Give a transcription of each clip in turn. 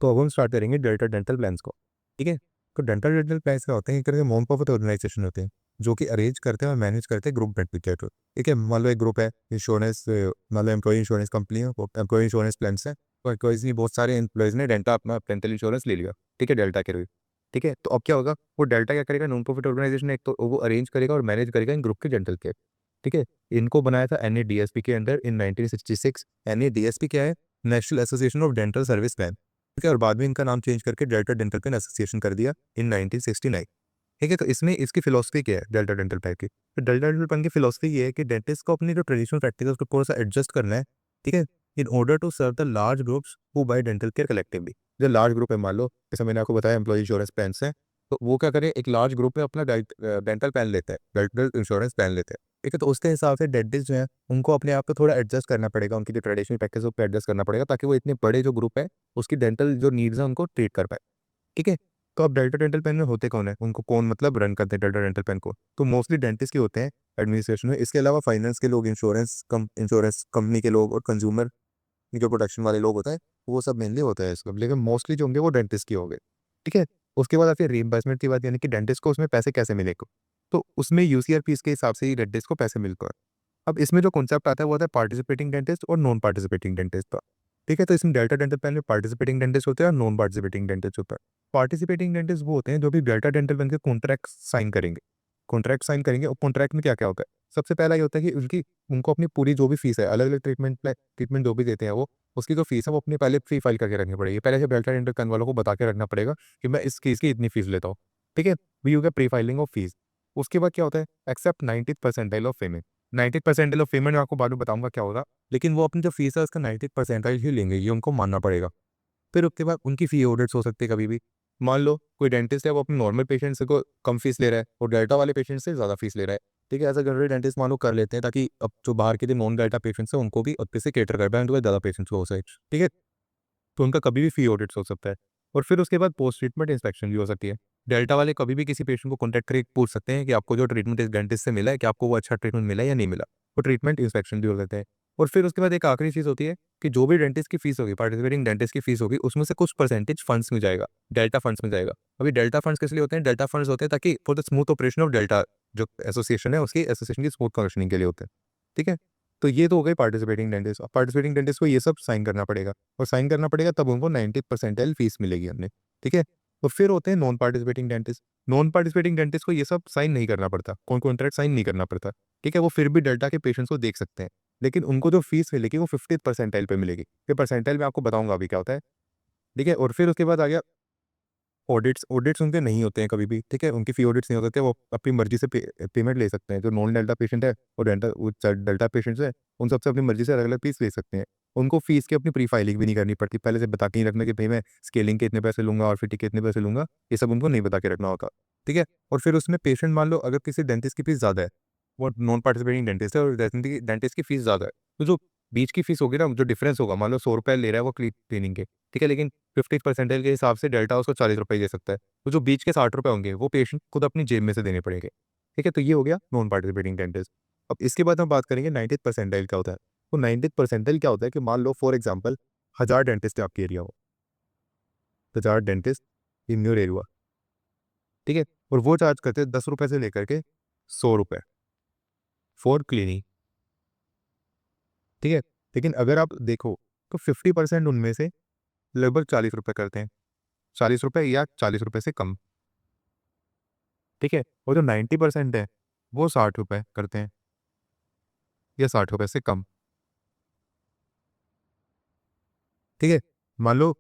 तो अब हम स्टार्ट करेंगे डेल्टा डेंटल प्लान्स को। ठीक है, तो डेंटल डेंटल प्लान्स क्या होते हैं, एक तरह के नॉन प्रॉफिट ऑर्गेनाइजेशन होते हैं जो कि अरेंज करते हैं और मैनेज करते हैं ग्रुप बेनिफिट। ठीक है, मान लो एक ग्रुप है इंश्योरेंस, मान लो एम्प्लॉय इंश्योरेंस कंपनी है, एम्प्लॉय इंश्योरेंस प्लान है। तो एम्प्लॉयज ने, बहुत सारे एम्प्लॉयज ने डेल्टा अपना डेंटल इंश्योरेंस ले लिया। ठीक है, डेल्टा के लिए। ठीक है, तो अब क्या होगा, वो डेल्टा क्या करेगा, नॉन प्रॉफिट ऑर्गेनाइजेशन, एक तो वो अरेंज करेगा और मैनेज करेगा इन ग्रुप के डेंटल केयर। ठीक है, इनको बनाया था NADSP के अंडर इन 1966। NADSP क्या है, national association of dental service plan. ठीक है, और बाद में इनका नाम चेंज करके डेल्टा डेंटल पेन एसोसिएशन कर दिया इन 1969। ठीक है, तो इसमें इसकी फिलोसफी क्या है डेल्टा डेंटल पेन की, तो डेल्टा डेंटल पेन की फिलोसफी ये है कि डेंटिस्ट को अपनी जो ट्रेडिशनल प्रैक्टिस है उसको थोड़ा सा एडजस्ट करना है। ठीक है, in order to serve the large groups who buy dental care collectively. जो लार्ज ग्रुप है, मान लो जैसे मैंने आपको बताया एम्प्लॉय इंश्योरेंस प्लान है, तो वो क्या करे, एक लार्ज ग्रुप में अपना डेंटल प्लान लेता है, डेंटल इंश्योरेंस प्लान लेते हैं। ठीक है, तो उसके हिसाब से डेंटिस्ट जो है उनको अपने आप को थोड़ा एडजस्ट करना पड़ेगा, उनकी जो ट्रेडिशनल प्रैक्टिस है उस पर एडजस्ट करना पड़ेगा, ताकि वो इतने बड़े जो ग्रुप है उसकी डेंटल जो नीड्स है उनको ट्रीट कर पाए। ठीक है, तो अब डेल्टा डेंटल प्लान में होते कौन है, उनको कौन मतलब रन करते हैं डेल्टा डेंटल प्लान को, तो मोस्टली डेंटिस्ट के होते हैं एडमिनिस्ट्रेशन में। इसके अलावा फाइनेंस के लोग, इंश्योरेंस कंपनी के लोग और कंज्यूमर जो प्रोटेक्शन वाले लोग होते हैं, वो सब मेनली होता है इसका, लेकिन मोस्टली जो होंगे वो डेंटिस्ट के होंगे। ठीक है, उसके बाद आती है रीइंबर्समेंट की बात, यानी कि डेंटिस्ट को उसमें पैसे कैसे मिलेगा। तो उसमें UCR फीस के हिसाब से ही डेंटिस्ट को पैसे मिलता है। अब इसमें जो कॉन्सेप्ट आता है वो आता है पार्टिसिपेटिंग डेंटिस्ट और नॉन पार्टिसिपेटिंग डेंटिस्ट का। ठीक है, तो इसमें डेल्टा डेंटल प्लान में पार्टिसिपेटिंग डेंटिस्ट होते हैं और नॉन पार्टिसिपेटिंग डेंटिस्ट होता है। पार्टिसिपेटिंग डेंटिस्ट वो होते हैं जो भी डेल्टा डेंटल प्लान के कॉन्ट्रैक्ट साइन करेंगे। और कॉन्ट्रैक्ट में क्या क्या होता है, सबसे पहला ये होता है कि उनको अपनी पूरी जो भी फीस है, अलग अलग ट्रीटमेंट जो भी देते हैं वो, उसकी जो फीस है वो अपनी पहले प्री फाइल करके रखनी पड़ेगी। पहले से डेल्टा डेंटल प्लान वालों को बता के रखना पड़ेगा कि मैं इस केस की इतनी फीस लेता हूँ। ठीक है, वी हो गया प्री फाइलिंग ऑफ फीस। उसके बाद क्या होता है, except 90% of payment. 90% of payment मैं आपको बाद में बताऊंगा क्या होगा, लेकिन वो अपनी जो फीस है उसका 90% ही लेंगे, ये उनको मानना पड़ेगा। फिर उसके बाद उनकी फी ऑडिट्स हो सकती है कभी भी। मान लो कोई डेंटिस्ट है, वो अपने नॉर्मल पेशेंट से को कम फीस ले रहा है और डेल्टा वाले पेशेंट से ज़्यादा फीस ले रहा है। ठीक है, ऐसा जनरली डेंटिस्ट मान लो कर लेते हैं, ताकि अब जो बाहर के जो नॉन डेल्टा पेशेंट्स हैं उनको भी अच्छे से केटर कर पाए, उनको ज़्यादा पेशेंट्स हो सके। ठीक है, तो उनका कभी भी फी ऑडिट्स हो सकता है। और फिर उसके बाद पोस्ट ट्रीटमेंट इंस्पेक्शन भी हो सकती है। डेल्टा वाले कभी भी किसी पेशेंट को कॉन्टैक्ट करके पूछ सकते हैं कि आपको जो ट्रीटमेंट इस डेंटिस्ट से मिला है, कि आपको वो अच्छा ट्रीटमेंट मिला है या नहीं मिला। वो ट्रीटमेंट इंस्पेक्शन भी हो सकते हैं। और फिर उसके बाद एक आखिरी चीज़ होती है कि जो भी डेंटिस्ट की फीस होगी, पार्टिसिपेटिंग डेंटिस्ट की फीस होगी, उसमें से कुछ परसेंटेज फंड्स में जाएगा, डेल्टा फंड्स में जाएगा। अभी डेल्टा फंड्स किस लिए होते हैं, डेल्टा फंड्स होते हैं ताकि for the smooth operation of delta, जो एसोसिएशन है उसकी एसोसिएशन की स्मूथ फंक्शनिंग के लिए होते हैं। ठीक है, तो ये तो हो गई पार्टिसिपेटिंग डेंटिस्ट। पार्टिसिपेटिंग डेंटिस्ट को ये सब साइन करना पड़ेगा, और साइन करना पड़ेगा तब उनको 90% फीस मिलेगी हमने। ठीक है, तो फिर होते हैं non participating dentist. Non participating dentist को ये सब साइन नहीं करना पड़ता, कौन कॉन्ट्रैक्ट साइन नहीं करना पड़ता। ठीक है, वो फिर भी डेल्टा के पेशेंट्स को देख सकते हैं, लेकिन उनको जो फीस मिलेगी वो 50% पे मिलेगी। फिर परसेंटाइल में आपको बताऊंगा अभी क्या होता है। ठीक है, और फिर उसके बाद आ गया ऑडिट्स। ऑडिट्स उनके नहीं होते हैं कभी भी। ठीक है, उनकी फी ऑडिट्स नहीं होते, वो अपनी मर्जी से पेमेंट ले सकते हैं। जो नॉन डेल्टा पेशेंट है और डेल्टा पेशेंट्स है, उन सबसे अपनी मर्जी से अलग अलग फीस ले सकते हैं। उनको फीस की अपनी प्री फाइलिंग भी नहीं करनी पड़ती, पहले से बता के ही रखना कि भाई मैं स्केलिंग के इतने पैसे लूंगा और फिर के इतने पैसे लूंगा, ये सब उनको नहीं बता के रखना होता। ठीक है, और फिर उसमें पेशेंट मान लो अगर किसी डेंटिस्ट की फीस ज़्यादा है, वो नॉन पार्टिसिपेटिंग डेंटिस्ट है और डेंटिस्ट की फीस ज़्यादा है, तो जो बीच की फीस होगी ना, जो डिफरेंस होगा, मान लो 100 रुपये ले रहा है वो क्लीनिंग के। ठीक है, लेकिन 50% के हिसाब से डेल्टा उसको 40 रुपये दे सकता है। तो जो बीच के 60 रुपये होंगे वो पेशेंट खुद अपनी जेब में से देने पड़ेंगे। ठीक है, तो ये हो गया नॉन पार्टिसिपेटिंग डेंटिस्ट। अब इसके बाद हम बात करेंगे 90% क्या होता है। तो 90% क्या होता है कि मान लो फॉर एग्जाम्पल 1000 डेंटिस्ट है आपके एरिया में, 1000 डेंटिस्ट इन योर एरिया। ठीक है, और वो चार्ज करते हैं 10 रुपये से लेकर के 100 रुपये फॉर क्लीनिंग। ठीक है, लेकिन अगर आप देखो तो 50% उनमें से लगभग 40 रुपये करते हैं, 40 रुपये या 40 रुपये से कम। ठीक है, और जो 90% है वो 60 रुपये करते हैं या 60 रुपये से कम। ठीक है, मान लो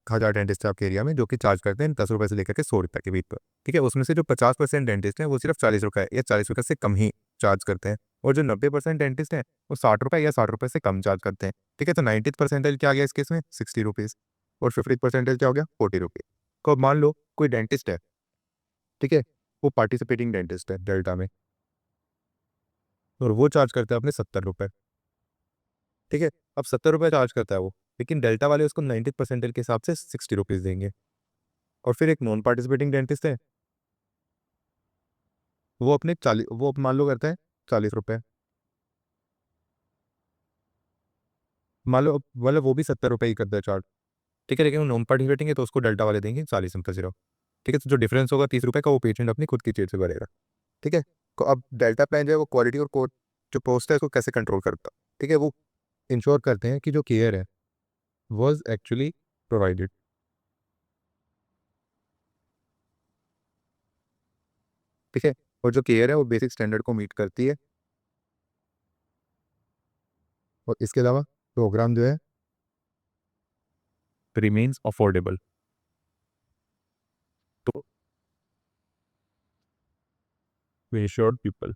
1000 डेंटिस्ट है आपके एरिया में जो कि चार्ज करते हैं 10 रुपये से लेकर के 100 रुपये के बीच पर। ठीक है, उसमें से जो 50% डेंटिस्ट हैं वो सिर्फ 40 रुपये या 40 रुपये से कम ही चार्ज करते हैं, और जो 90% डेंटिस्ट हैं वो 60 रुपये या 60 रुपये से कम चार्ज करते हैं। ठीक है, तो 90% क्या आ गया इस केस में, 60 रुपीज़, और 50% क्या हो गया, 40 रुपये। तो अब मान लो कोई डेंटिस्ट है, ठीक है, वो पार्टिसिपेटिंग डेंटिस्ट है डेल्टा में, और वो चार्ज करता है अपने 70 रुपये। ठीक है, अब 70 रुपये चार्ज करता है वो, लेकिन डेल्टा वाले उसको 90% के हिसाब से 60 रुपीज़ देंगे। और फिर एक नॉन पार्टिसिपेटिंग डेंटिस्ट है, वो अपने 40, वो मान लो करता है 40 रुपये। मान लो मतलब वो भी 70 रुपये ही करता है चार्ज। ठीक है, लेकिन वो नॉन पार्टिसिपेटिंग है तो उसको डेल्टा वाले देंगे 40 ठीक है, तो जो डिफरेंस होगा 30 रुपये का वो पेशेंट अपनी खुद की जेब से भरेगा। ठीक है, तो अब डेल्टा प्लान जो है वो क्वालिटी और कोड जो पोस्ट है उसको कैसे कंट्रोल करता है। ठीक है, वो इंश्योर करते हैं कि जो केयर है वॉज एक्चुअली प्रोवाइडेड। ठीक है, और जो केयर है वो बेसिक स्टैंडर्ड को मीट करती है, और इसके अलावा प्रोग्राम जो है रिमेन्स अफोर्डेबल। तो इंश्योर्ड पीपल।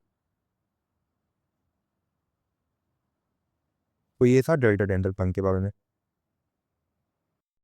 तो ये था डेल्टा डेंटल प्लान के बारे में।